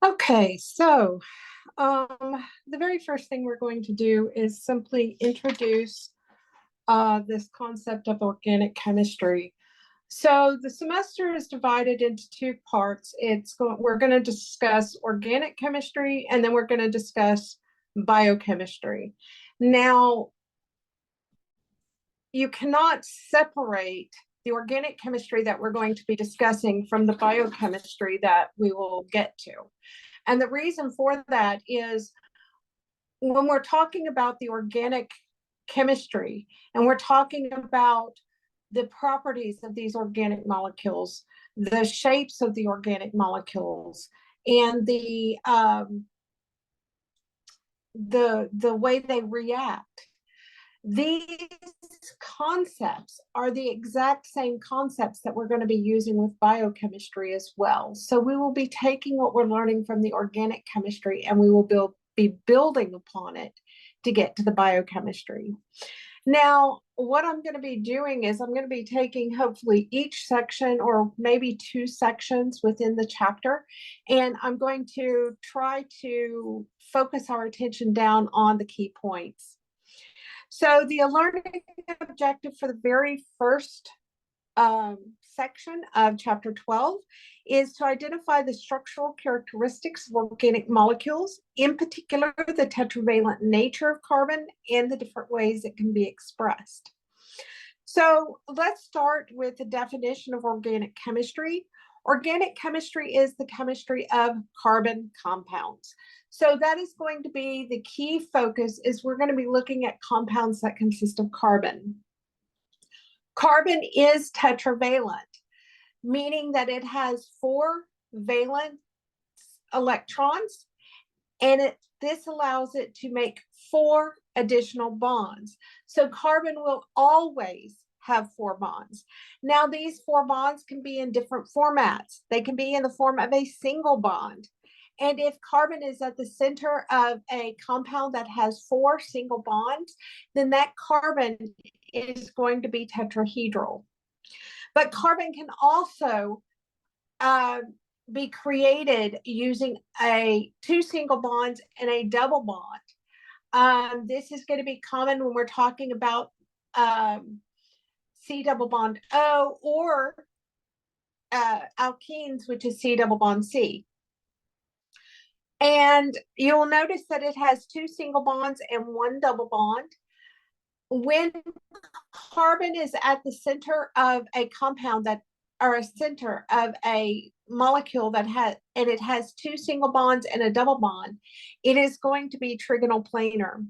Okay, so the very first thing we're going to do is simply introduce this concept of organic chemistry. So the semester is divided into two parts. We're going to discuss organic chemistry, and then we're going to discuss biochemistry. Now, you cannot separate the organic chemistry that we're going to be discussing from the biochemistry that we will get to. And the reason for that is when we're talking about the organic chemistry and we're talking about the properties of these organic molecules, the shapes of the organic molecules, and the way they react. These concepts are the exact same concepts that we're going to be using with biochemistry as well. So we will be taking what we're learning from the organic chemistry and we will be building upon it to get to the biochemistry. Now, what I'm going to be doing is I'm going to be taking hopefully each section or maybe two sections within the chapter, and I'm going to try to focus our attention down on the key points. So the learning objective for the very first section of chapter 12 is to identify the structural characteristics of organic molecules, in particular the tetravalent nature of carbon and the different ways it can be expressed. So let's start with the definition of organic chemistry. Organic chemistry is the chemistry of carbon compounds. So that is going to be the key focus, is we're going to be looking at compounds that consist of carbon. Carbon is tetravalent, meaning that it has 4 valence electrons, and this allows it to make 4 additional bonds. So carbon will always have 4 bonds. Now, these 4 bonds can be in different formats. They can be in the form of a single bond. And if carbon is at the center of a compound that has 4 single bonds, then that carbon is going to be tetrahedral. But carbon can also be created using 2 single bonds and a double bond. This is going to be common when we're talking about C double bond O, or alkenes, which is C double bond C. And you'll notice that it has 2 single bonds and 1 double bond. When carbon is at the center of a compound or a center of a molecule that has 2 single bonds and a double bond, it is going to be trigonal planar.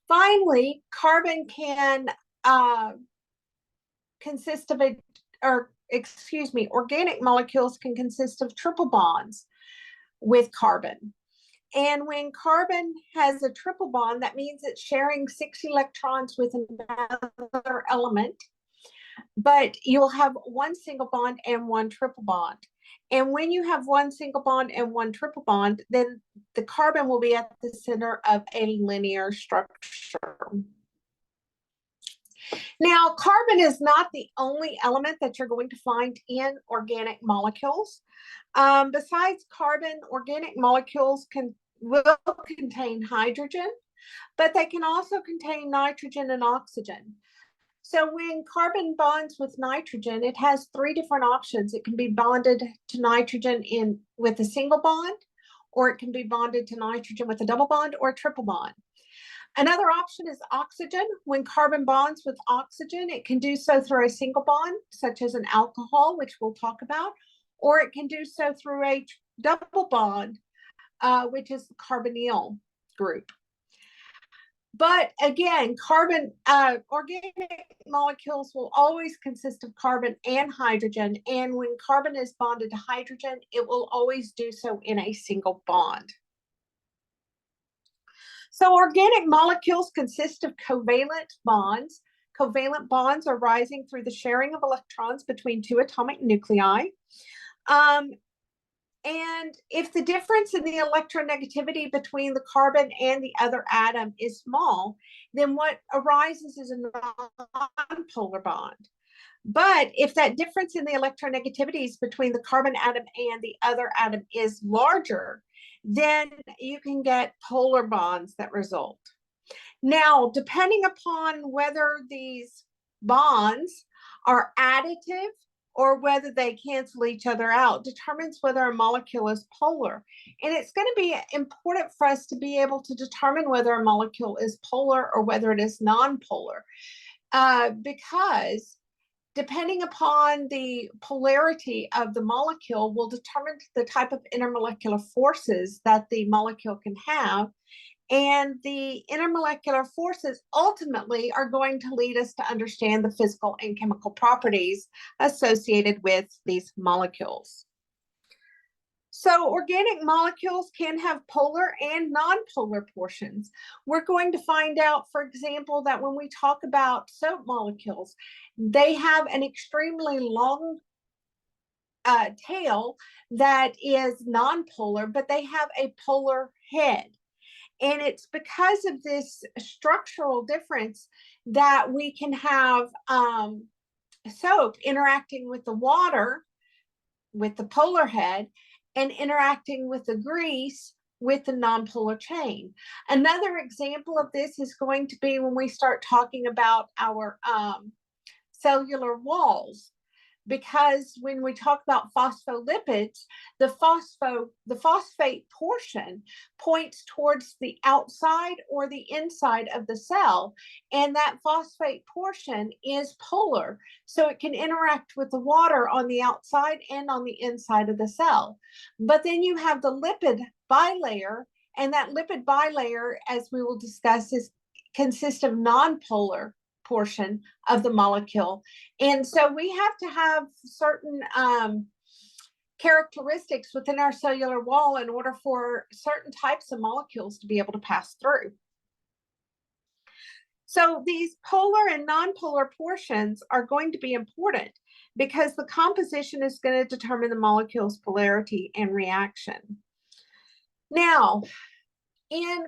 Finally, carbon can consist of organic molecules can consist of triple bonds with carbon. And when carbon has a triple bond, that means it's sharing 6 electrons with another element, but you'll have 1 single bond and 1 triple bond. And when you have 1 single bond and 1 triple bond, then the carbon will be at the center of a linear structure. Now, carbon is not the only element that you're going to find in organic molecules. Besides carbon, organic molecules will contain hydrogen, but they can also contain nitrogen and oxygen. So when carbon bonds with nitrogen, it has 3 different options. It can be bonded to nitrogen with a single bond, or it can be bonded to nitrogen with a double bond or a triple bond. Another option is oxygen. When carbon bonds with oxygen, it can do so through a single bond, such as an alcohol, which we'll talk about, or it can do so through a double bond, which is the carbonyl group. But again, organic molecules will always consist of carbon and hydrogen. And when carbon is bonded to hydrogen, it will always do so in a single bond. So organic molecules consist of covalent bonds. Covalent bonds are rising through the sharing of electrons between 2 atomic nuclei. And if the difference in the electronegativity between the carbon and the other atom is small, then what arises is a nonpolar bond. But if that difference in the electronegativities between the carbon atom and the other atom is larger, then you can get polar bonds that result. Now, depending upon whether these bonds are additive or whether they cancel each other out, determines whether a molecule is polar. And it's going to be important for us to be able to determine whether a molecule is polar or whether it is nonpolar, because depending upon the polarity of the molecule will determine the type of intermolecular forces that the molecule can have. And the intermolecular forces ultimately are going to lead us to understand the physical and chemical properties associated with these molecules. So organic molecules can have polar and nonpolar portions. We're going to find out, for example, that when we talk about soap molecules, they have an extremely long tail that is nonpolar, but they have a polar head. And it's because of this structural difference that we can have soap interacting with the water, with the polar head, and interacting with the grease with the nonpolar chain. Another example of this is going to be when we start talking about our cellular walls. Because when we talk about phospholipids, the phosphate portion points towards the outside or the inside of the cell, and that phosphate portion is polar, so it can interact with the water on the outside and on the inside of the cell. But then you have the lipid bilayer, and that lipid bilayer, as we will discuss, consists of nonpolar portion of the molecule. And so we have to have certain characteristics within our cellular wall in order for certain types of molecules to be able to pass through. So these polar and nonpolar portions are going to be important because the composition is going to determine the molecule's polarity and reaction. Now, in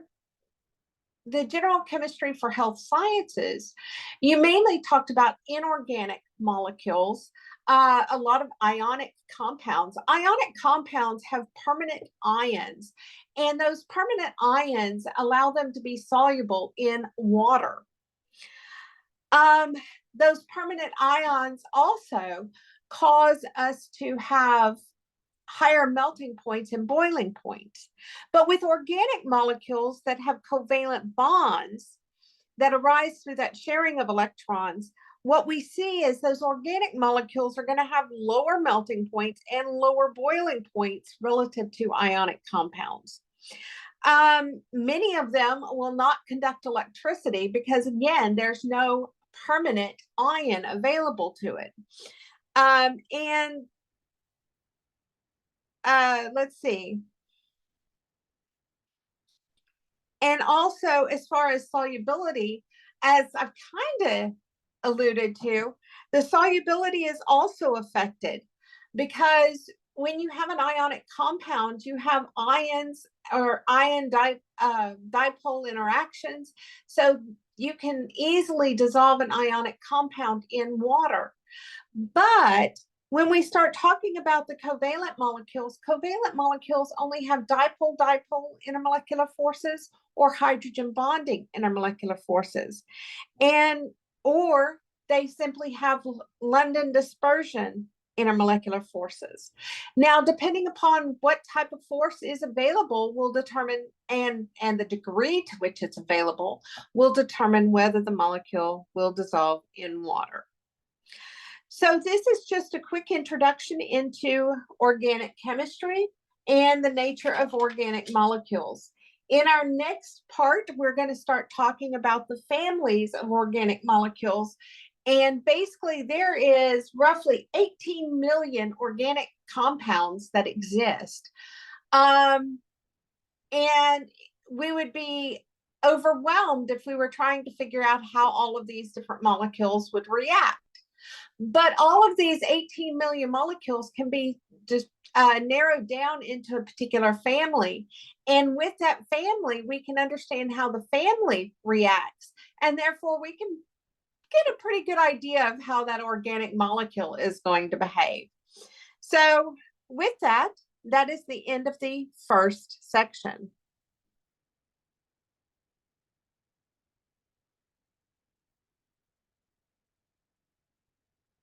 the general chemistry for health sciences, you mainly talked about inorganic molecules, a lot of ionic compounds. Ionic compounds have permanent ions, and those permanent ions allow them to be soluble in water. Those permanent ions also cause us to have higher melting points and boiling points. But with organic molecules that have covalent bonds that arise through that sharing of electrons, what we see is those organic molecules are going to have lower melting points and lower boiling points relative to ionic compounds. Many of them will not conduct electricity because, again, there's no permanent ion available to it. Let's see. And also, as far as solubility, as I've kind of alluded to, the solubility is also affected because when you have an ionic compound, you have ions or ion dipole interactions. So you can easily dissolve an ionic compound in water. But when we start talking about the covalent molecules only have dipole-dipole intermolecular forces or hydrogen bonding intermolecular forces, or they simply have London dispersion intermolecular forces. Now, depending upon what type of force is available will determine, and the degree to which it's available will determine whether the molecule will dissolve in water. So this is just a quick introduction into organic chemistry and the nature of organic molecules. In our next part, we're going to start talking about the families of organic molecules. And basically, there is roughly 18 million organic compounds that exist. And we would be overwhelmed if we were trying to figure out how all of these different molecules would react. But all of these 18 million molecules can be just narrowed down into a particular family. And with that family, we can understand how the family reacts. And therefore, we can get a pretty good idea of how that organic molecule is going to behave. So with that, that is the end of the first section.